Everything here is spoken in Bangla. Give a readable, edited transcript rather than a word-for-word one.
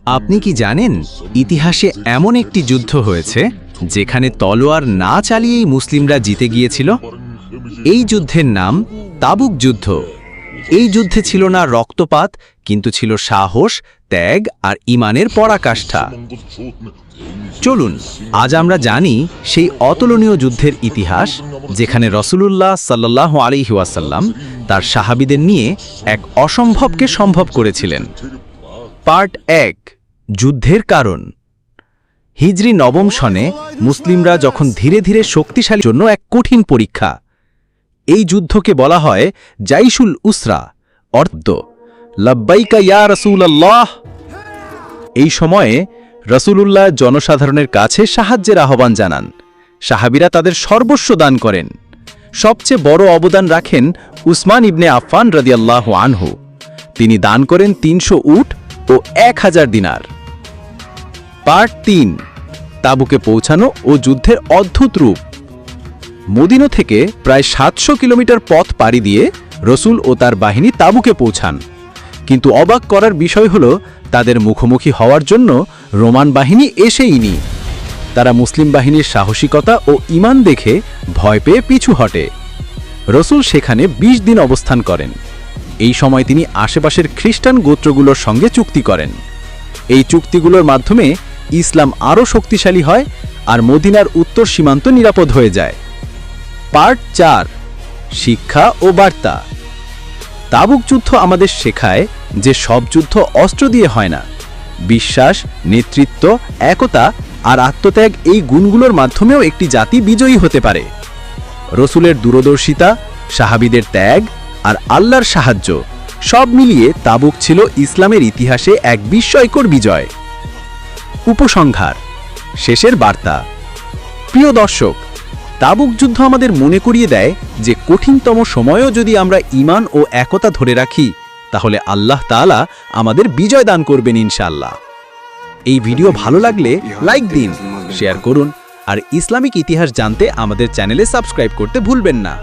আপনি কি জানেন ইতিহাসে এমন একটি যুদ্ধ হয়েছে যেখানে তলোয়ার না চালিয়েই মুসলিমরা জিতে গিয়েছিল? এই যুদ্ধের নাম তাবুক যুদ্ধ। এই যুদ্ধে ছিল না রক্তপাত, কিন্তু ছিল সাহস, ত্যাগ আর ঈমানের পরাকাষ্ঠা। চলুন আজ আমরা জানি সেই অতুলনীয় যুদ্ধের ইতিহাস, যেখানে রাসূলুল্লাহ সাল্লাল্লাহু আলাইহি ওয়াসাল্লাম তার সাহাবীদের নিয়ে এক অসম্ভবকে সম্ভব করেছিলেন। পার্ট 1, যুদ্ধের কারণ। হিজরি নবম সনে মুসলিমরা যখন ধীরে ধীরে শক্তিশালী জন্য এক কঠিন পরীক্ষা। এই যুদ্ধকে বলা হয় জাইশুল উসরা, অর্থ লাব্বাইকা ইয়া রাসূলুল্লাহ। এই সময়ে রাসূলুল্লাহ জনসাধারণের কাছে সাহায্যের আহ্বান জানান। সাহাবীরা তাদের সর্বস্ব দান করেন। সবচেয়ে বড় অবদান রাখেন উসমান ইবনে আফফান রাদিয়াল্লাহু আনহু। তিনি দান করেন 300 উট ও 1000 দিনার। পার্ট 3, তাবুকে পৌঁছানো ও যুদ্ধের অদ্ভুত রূপ। মদিনা থেকে প্রায় 700 কিলোমিটার পথ পাড়ি দিয়ে রসুল ও তার বাহিনী তাবুকে পৌঁছান। কিন্তু অবাক করার বিষয় হল, তাদের মুখোমুখি হওয়ার জন্য রোমান বাহিনী এসেইনি। তারা মুসলিম বাহিনীর সাহসিকতা ও ঈমান দেখে ভয় পেয়ে পিছু হটে। রসুল সেখানে 20 দিন অবস্থান করেন। এই সময় তিনি আশেপাশের খ্রিস্টান গোত্রগুলোর সঙ্গে চুক্তি করেন। এই চুক্তিগুলোর মাধ্যমে ইসলাম আরও শক্তিশালী হয় আর মদিনার উত্তর সীমান্ত নিরাপদ হয়ে যায়। পার্ট 4, শিক্ষা ও বার্তা। তাবুক যুদ্ধ আমাদের শেখায় যে সব যুদ্ধ অস্ত্র দিয়ে হয় না। বিশ্বাস, নেতৃত্ব, একতা আর আত্মত্যাগ, এই গুণগুলোর মাধ্যমেও একটি জাতি বিজয়ী হতে পারে। রসুলের দূরদর্শিতা, সাহাবীদের ত্যাগ আর আল্লাহর সাহায্য, সব মিলিয়ে তাবুক ছিল ইসলামের ইতিহাসে এক বিস্ময়কর বিজয়। উপসংহার, শেষের বার্তা। প্রিয় দর্শক, তাবুক যুদ্ধ আমাদের মনে করিয়ে দেয় যে কঠিনতম সময়েও যদি আমরা ঈমান ও একতা ধরে রাখি, তাহলে আল্লাহ তাআলা আমাদের বিজয় দান করবেন ইনশাআল্লাহ। এই ভিডিও ভালো লাগলে লাইক দিন, শেয়ার করুন আর ইসলামিক ইতিহাস জানতে আমাদের চ্যানেলে সাবস্ক্রাইব করতে ভুলবেন না।